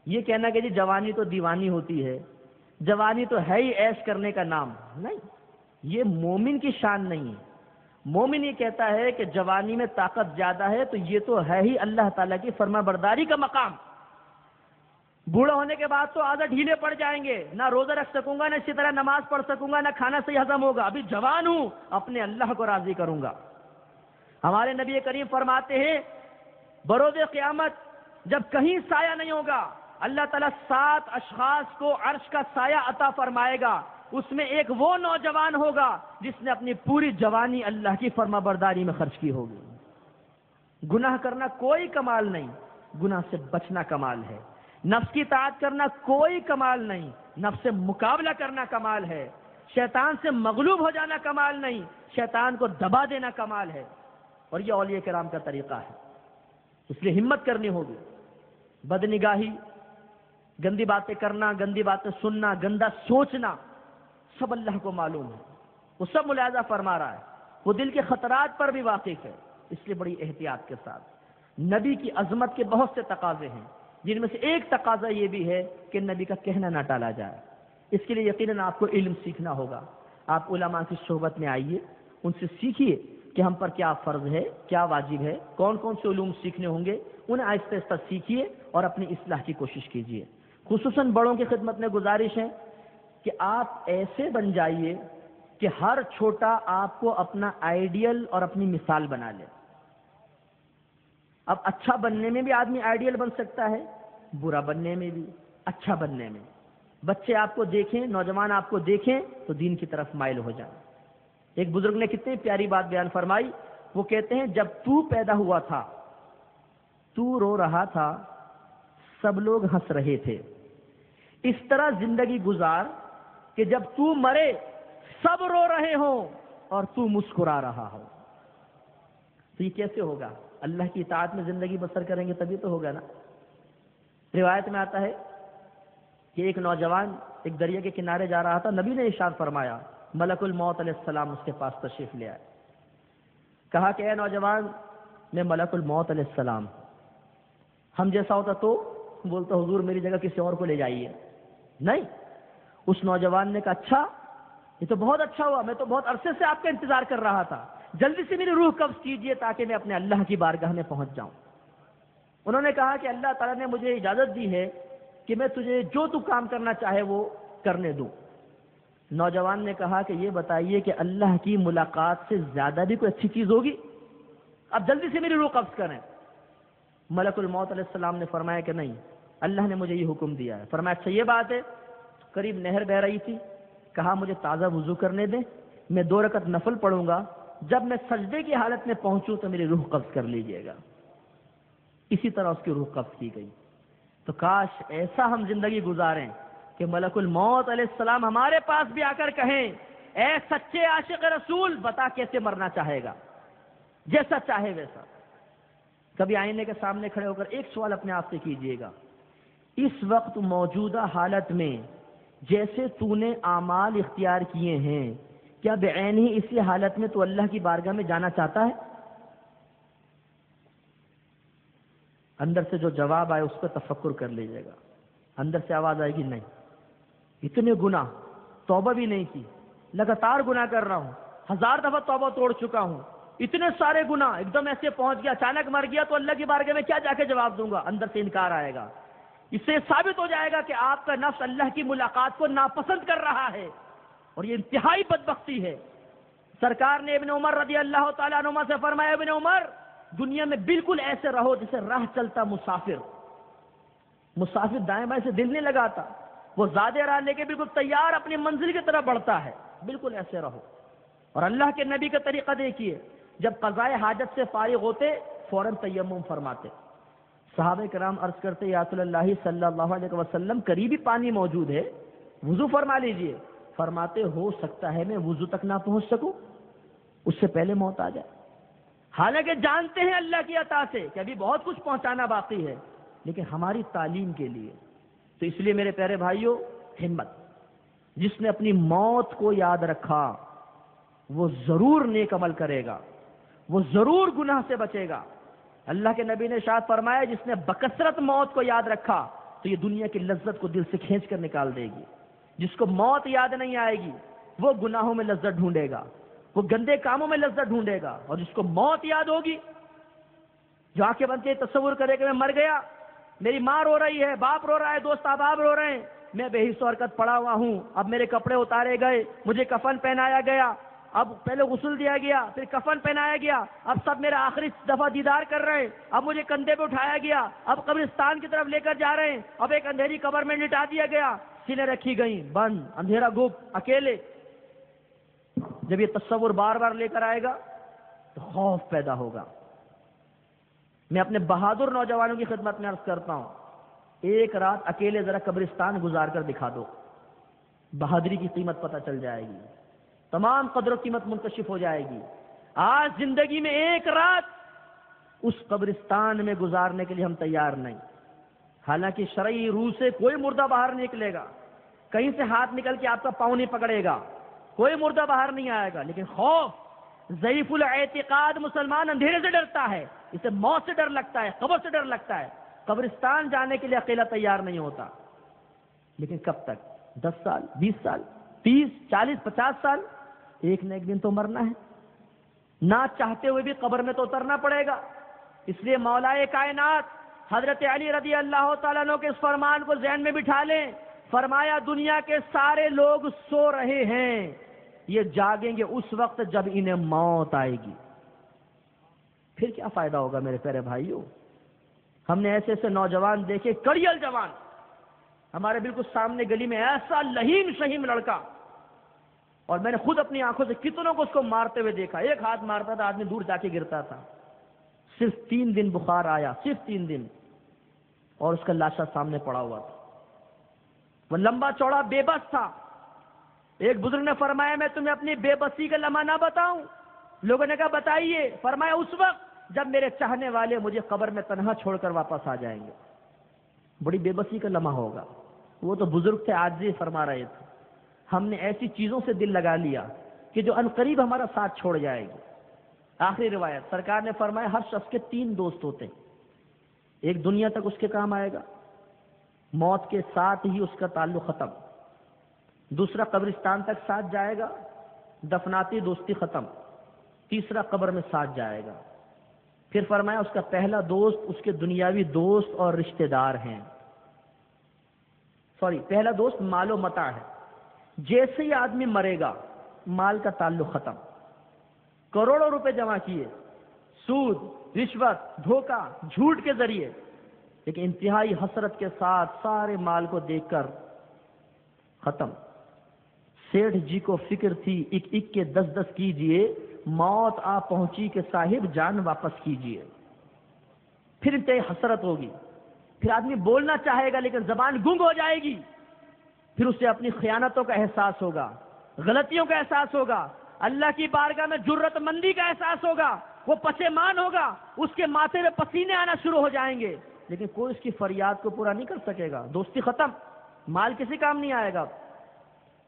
یہ کہنا کہ جی جوانی تو دیوانی ہوتی ہے، جوانی تو ہے ہی عیش کرنے کا نام، نہیں، یہ مومن کی شان نہیں ہے۔ مومن یہ کہتا ہے کہ جوانی میں طاقت زیادہ ہے تو یہ تو ہے ہی اللہ تعالیٰ کی فرما برداری کا مقام۔ بوڑھا ہونے کے بعد تو عادت ڈھیلے پڑ جائیں گے، نہ روزہ رکھ سکوں گا، نہ اسی طرح نماز پڑھ سکوں گا، نہ کھانا صحیح ہضم ہوگا۔ ابھی جوان ہوں، اپنے اللہ کو راضی کروں گا۔ ہمارے نبی کریم فرماتے ہیں بروز قیامت جب کہیں سایہ نہیں ہوگا، اللہ تعالیٰ 7 اشخاص کو عرش کا سایہ عطا فرمائے گا، اس میں ایک وہ نوجوان ہوگا جس نے اپنی پوری جوانی اللہ کی فرما برداری میں خرچ کی ہوگی۔ گناہ کرنا کوئی کمال نہیں، گناہ سے بچنا کمال ہے۔ نفس کی اطاعت کرنا کوئی کمال نہیں، نفس سے مقابلہ کرنا کمال ہے۔ شیطان سے مغلوب ہو جانا کمال نہیں، شیطان کو دبا دینا کمال ہے۔ اور یہ اولیاء کرام کا طریقہ ہے، اس لیے ہمت کرنی ہوگی۔ بدنگاہی، گندی باتیں کرنا، گندی باتیں سننا، گندا سوچنا، سب اللہ کو معلوم ہے، وہ سب ملاحظہ فرما رہا ہے، وہ دل کے خطرات پر بھی واقف ہے۔ اس لیے بڑی احتیاط کے ساتھ نبی کی عظمت کے بہت سے تقاضے ہیں، جن میں سے ایک تقاضا یہ بھی ہے کہ نبی کا کہنا نہ ٹالا جائے۔ اس کے لیے یقیناً آپ کو علم سیکھنا ہوگا۔ آپ علماء کی صحبت میں آئیے، ان سے سیکھیے کہ ہم پر کیا فرض ہے، کیا واجب ہے، کون کون سے علوم سیکھنے ہوں گے، انہیں آہستہ آہستہ سیکھیے اور اپنی اصلاح کی کوشش کیجیے۔ خصوصاً بڑوں کی خدمت میں گزارش ہے کہ آپ ایسے بن جائیے کہ ہر چھوٹا آپ کو اپنا آئیڈیل اور اپنی مثال بنا لے۔ اب اچھا بننے میں بھی آدمی آئیڈیل بن سکتا ہے، برا بننے میں بھی، اچھا بننے میں۔ بچے آپ کو دیکھیں، نوجوان آپ کو دیکھیں تو دین کی طرف مائل ہو جائیں۔ ایک بزرگ نے کتنی پیاری بات بیان فرمائی، وہ کہتے ہیں جب تو پیدا ہوا تھا تو رو رہا تھا، سب لوگ ہنس رہے تھے، اس طرح زندگی گزار کہ جب تو مرے سب رو رہے ہوں اور تو مسکرا رہا ہو۔ تو یہ کیسے ہوگا؟ اللہ کی اطاعت میں زندگی بسر کریں گے تبھی تو ہوگا نا۔ روایت میں آتا ہے کہ ایک نوجوان ایک دریا کے کنارے جا رہا تھا، نبی نے ارشاد فرمایا، ملک الموت علیہ السلام اس کے پاس تشریف لے آئے، کہا کہ اے نوجوان میں ملک الموت علیہ السلام، ہم جیسا ہوتا تو بولتا حضور میری جگہ کسی اور کو لے جائیے، نہیں۔ اس نوجوان نے کہا اچھا، یہ تو بہت اچھا ہوا، میں تو بہت عرصے سے آپ کا انتظار کر رہا تھا، جلدی سے میری روح قبض کیجیے تاکہ میں اپنے اللہ کی بارگاہ میں پہنچ جاؤں۔ انہوں نے کہا کہ اللہ تعالیٰ نے مجھے اجازت دی ہے کہ میں تجھے جو تو کام کرنا چاہے وہ کرنے دوں۔ نوجوان نے کہا کہ یہ بتائیے کہ اللہ کی ملاقات سے زیادہ بھی کوئی اچھی چیز ہوگی؟ اب جلدی سے میری روح قبض کریں۔ ملک الموت علیہ السلام نے فرمایا کہ نہیں، اللہ نے مجھے یہ حکم دیا ہے۔ فرمایا اچھا یہ بات ہے، قریب نہر بہ رہی تھی، کہا مجھے تازہ وضو کرنے دیں، میں 2 رکعت نفل پڑھوں گا، جب میں سجدے کی حالت میں پہنچوں تو میری روح قبض کر لیجئے گا۔ اسی طرح اس کی روح قبض کی گئی۔ تو کاش ایسا ہم زندگی گزاریں کہ ملک الموت علیہ السلام ہمارے پاس بھی آ کر کہیں اے سچے عاشق رسول بتا کیسے مرنا چاہے گا، جیسا چاہے ویسا۔ کبھی آئینے کے سامنے کھڑے ہو کر ایک سوال اپنے آپ سے کیجئے گا، اس وقت موجودہ حالت میں جیسے تو نے اعمال اختیار کیے ہیں، کیا بعین ہی اسی حالت میں تو اللہ کی بارگاہ میں جانا چاہتا ہے؟ اندر سے جو جواب آئے اس پہ تفکر کر لیجیے گا۔ اندر سے آواز آئے گی نہیں، اتنے گناہ، توبہ بھی نہیں کی، لگاتار گناہ کر رہا ہوں، 1000 دفعہ توبہ توڑ چکا ہوں، اتنے سارے گناہ، ایک دم ایسے پہنچ گیا، اچانک مر گیا تو اللہ کی بارگاہ میں کیا جا کے جواب دوں گا؟ اندر سے انکار آئے گا۔ اس سے ثابت ہو جائے گا کہ آپ کا نفس اللہ کی ملاقات کو ناپسند کر رہا ہے، اور یہ انتہائی بدبختی ہے۔ سرکار نے ابن عمر رضی اللہ تعالیٰ عنہما سے فرمایا، ابن عمر دنیا میں بالکل ایسے رہو جیسے راہ چلتا مسافر، مسافر دائیں بائیں سے دل نہیں لگاتا، وہ زیادہ راہ لے کے بالکل تیار اپنی منزل کی طرف بڑھتا ہے، بالکل ایسے رہو۔ اور اللہ کے نبی کا طریقہ دیکھیے، جب قضائے حاجت سے فارغ ہوتے فوراً تیمم فرماتے۔ صحابہ کرام عرض کرتے یا رسول اللہ صلی اللہ علیہ وسلم قریبی پانی موجود ہے، وضو فرما لیجئے۔ فرماتے ہو سکتا ہے میں وضو تک نہ پہنچ سکوں، اس سے پہلے موت آ جائے۔ حالانکہ جانتے ہیں اللہ کی عطا سے کہ ابھی بہت کچھ پہنچانا باقی ہے، لیکن ہماری تعلیم کے لیے۔ تو اس لیے میرے پیارے بھائیوں، ہمت، جس نے اپنی موت کو یاد رکھا وہ ضرور نیک عمل کرے گا، وہ ضرور گناہ سے بچے گا۔ اللہ کے نبی نے ارشاد فرمایا، جس نے بکثرت موت کو یاد رکھا تو یہ دنیا کی لذت کو دل سے کھینچ کر نکال دے گی۔ جس کو موت یاد نہیں آئے گی وہ گناہوں میں لذت ڈھونڈے گا، وہ گندے کاموں میں لذت ڈھونڈے گا، اور جس کو موت یاد ہوگی، جو آنکھیں بند کے تصور کرے کہ میں مر گیا، میری ماں رو رہی ہے، باپ رو رہا ہے، دوست احباب رو رہے ہیں، میں بے حس و حرکت پڑا ہوا ہوں، اب میرے کپڑے اتارے گئے، مجھے کفن پہنایا گیا، اب پہلے غسل دیا گیا، پھر کفن پہنایا گیا، اب سب میرا آخری دفعہ دیدار کر رہے ہیں، اب مجھے کندھے پہ اٹھایا گیا، اب قبرستان کی طرف لے کر جا رہے ہیں، اب ایک اندھیری قبر میں لٹا دیا گیا، سیلیں رکھی گئیں، بند، اندھیرا گپ، اکیلے۔ جب یہ تصور بار بار لے کر آئے گا تو خوف پیدا ہوگا۔ میں اپنے بہادر نوجوانوں کی خدمت میں عرض کرتا ہوں، ایک رات اکیلے ذرا قبرستان گزار کر دکھا دو، بہادری کی قیمت پتہ چل جائے گی، تمام قدر و قیمت منکشف ہو جائے گی۔ آج زندگی میں ایک رات اس قبرستان میں گزارنے کے لیے ہم تیار نہیں۔ حالانکہ شرعی روح سے کوئی مردہ باہر نہیں نکلے گا، کہیں سے ہاتھ نکل کے آپ کا پاؤں نہیں پکڑے گا، کوئی مردہ باہر نہیں آئے گا، لیکن خوف، ضعیف الاعتقاد مسلمان اندھیرے سے ڈرتا ہے، اسے موت سے ڈر لگتا ہے، قبر سے ڈر لگتا ہے، قبرستان جانے کے لیے اکیلا تیار نہیں ہوتا۔ لیکن کب تک؟ 10 سال، 20 سال، 30، 40، 50 سال، ایک نہ ایک دن تو مرنا ہے، نہ چاہتے ہوئے بھی قبر میں تو اترنا پڑے گا۔ اس لیے مولا کائنات حضرت علی رضی اللہ تعالیٰ عنہ کے اس فرمان کو ذہن میں بٹھا لیں، فرمایا دنیا کے سارے لوگ سو رہے ہیں، یہ جاگیں گے اس وقت جب انہیں موت آئے گی۔ پھر کیا فائدہ ہوگا میرے پیارے بھائیوں؟ ہم نے ایسے ایسے نوجوان دیکھے، کڑیل جوان، ہمارے بالکل سامنے گلی میں ایسا لہیم شہیم لڑکا، اور میں نے خود اپنی آنکھوں سے کتنوں کو اس کو مارتے ہوئے دیکھا، ایک ہاتھ مارتا تھا آدمی دور جا کے گرتا تھا، صرف 3 دن بخار آیا، صرف 3 دن، اور اس کا لاشا سامنے پڑا ہوا تھا، وہ لمبا چوڑا بے بس تھا۔ ایک بزرگ نے فرمایا میں تمہیں اپنی بے بسی کا لمحہ نہ بتاؤں؟ لوگوں نے کہا بتائیے۔ فرمایا اس وقت جب میرے چاہنے والے مجھے قبر میں تنہا چھوڑ کر واپس آ جائیں گے، بڑی بے بسی کا لمحہ ہوگا۔ وہ تو بزرگ تھے، عاجزی فرما رہے تھے، ہم نے ایسی چیزوں سے دل لگا لیا کہ جو عنقریب ہمارا ساتھ چھوڑ جائے گی۔ آخری روایت، سرکار نے فرمایا ہر شخص کے 3 دوست ہوتے ہیں، ایک دنیا تک اس کے کام آئے گا، موت کے ساتھ ہی اس کا تعلق ختم، دوسرا قبرستان تک ساتھ جائے گا، دفناتی دوستی ختم، تیسرا قبر میں ساتھ جائے گا۔ پھر فرمایا اس کا پہلا دوست اس کے دنیاوی دوست اور رشتہ دار ہیں، پہلا دوست مال و متاع ہے، جیسے ہی آدمی مرے گا مال کا تعلق ختم، کروڑوں روپے جمع کیے، سود، رشوت، دھوکہ، جھوٹ کے ذریعے، لیکن انتہائی حسرت کے ساتھ سارے مال کو دیکھ کر ختم۔ سیٹھ جی کو فکر تھی ایک ایک کے 10 کیجئے، موت آ پہنچی کہ صاحب جان واپس کیجئے۔ پھر انتہائی حسرت ہوگی، پھر آدمی بولنا چاہے گا لیکن زبان گنگ ہو جائے گی، پھر اسے اپنی خیانتوں کا احساس ہوگا، غلطیوں کا احساس ہوگا، اللہ کی بارگاہ میں جرت مندی کا احساس ہوگا، وہ پشیمان ہوگا، اس کے ماتھے میں پسینے آنا شروع ہو جائیں گے، لیکن کوئی اس کی فریاد کو پورا نہیں کر سکے گا، دوستی ختم، مال کسی کام نہیں آئے گا۔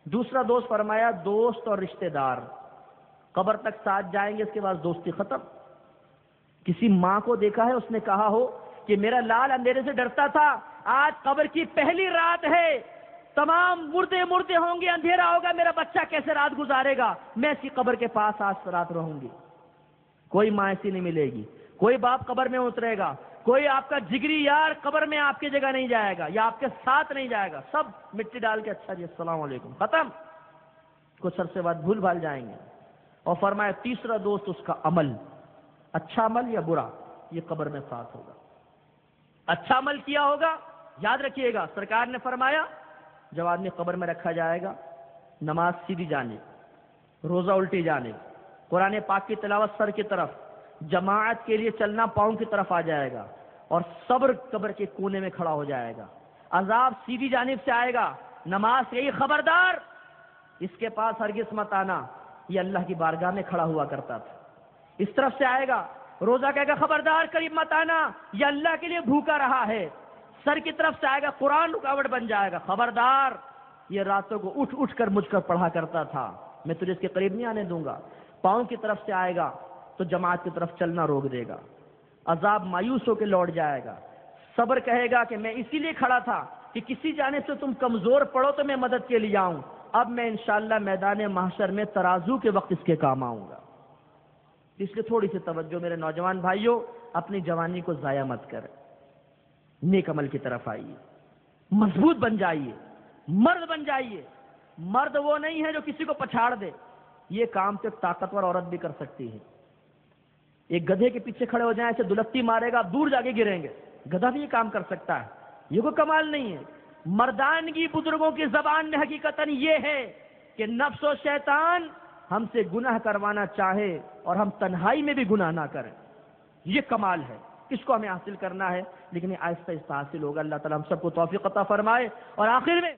دوسرا دوست فرمایا دوست اور رشتہ دار، قبر تک ساتھ جائیں گے، اس کے بعد دوستی ختم۔ کسی ماں کو دیکھا ہے اس نے کہا ہو کہ میرا لال اندھیرے سے ڈرتا تھا، آج قبر کی پہلی رات ہے، تمام مردے مردے ہوں گے، اندھیرا ہوگا، میرا بچہ کیسے رات گزارے گا، میں اس کی قبر کے پاس آج رات رہوں گی۔ کوئی ماں ایسی نہیں ملے گی، کوئی باپ قبر میں اترے گا، کوئی آپ کا جگری یار قبر میں آپ کی جگہ نہیں جائے گا یا آپ کے ساتھ نہیں جائے گا، سب مٹی ڈال کے اچھا جی السلام علیکم، ختم، کچھ عرصے بعد بھول بھال جائیں گے۔ اور فرمایا تیسرا دوست اس کا عمل، اچھا عمل یا برا، یہ قبر میں ساتھ ہوگا۔ اچھا عمل کیا ہوگا، یاد رکھیے گا، سرکار نے فرمایا جب آدمی قبر میں رکھا جائے گا، نماز سیدھی جانب، روزہ الٹی جانب، قرآن پاک کی تلاوت سر کی طرف، جماعت کے لیے چلنا پاؤں کی طرف آ جائے گا، اور صبر قبر کے کونے میں کھڑا ہو جائے گا۔ عذاب سیدھی جانب سے آئے گا، نماز سے ہی خبردار، اس کے پاس ہرگز مت آنا، یہ اللہ کی بارگاہ میں کھڑا ہوا کرتا تھا۔ اس طرف سے آئے گا، روزہ کہے گا خبردار قریب مت آنا، یہ اللہ کے لیے بھوکا رہا ہے۔ سر کی طرف سے آئے گا، قرآن رکاوٹ بن جائے گا، خبردار یہ راتوں کو اٹھ اٹھ کر مجھ کر پڑھا کرتا تھا، میں تجھے اس کے قریب نہیں آنے دوں گا۔ پاؤں کی طرف سے آئے گا تو جماعت کی طرف چلنا روک دے گا، عذاب مایوس ہو کے لوٹ جائے گا۔ صبر کہے گا کہ میں اسی لیے کھڑا تھا کہ کسی جانب سے تم کمزور پڑو تو میں مدد کے لیے آؤں، اب میں انشاءاللہ میدان محشر میں ترازو کے وقت اس کے کام آؤں گا۔ اس لیے تھوڑی سی توجہ میرے نوجوان بھائیوں، اپنی جوانی کو ضائع مت کر، نیک عمل کی طرف آئیے، مضبوط بن جائیے، مرد بن جائیے۔ مرد وہ نہیں ہے جو کسی کو پچھاڑ دے، یہ کام تو ایک طاقتور عورت بھی کر سکتی ہے۔ ایک گدھے کے پیچھے کھڑے ہو جائیں، ایسے دلکتی مارے گا، آپ دور جا کے گریں گے، گدھا بھی یہ کام کر سکتا ہے، یہ کوئی کمال نہیں ہے۔ مردانگی بزرگوں کی زبان میں حقیقتاً یہ ہے کہ نفس و شیطان ہم سے گناہ کروانا چاہے اور ہم تنہائی میں بھی گناہ نہ کریں، یہ کمال ہے، اس کو ہمیں حاصل کرنا ہے، لیکن یہ آہستہ آہستہ حاصل ہوگا۔ اللہ تعالیٰ ہم سب کو توفیق عطا فرمائے۔ اور آخر میں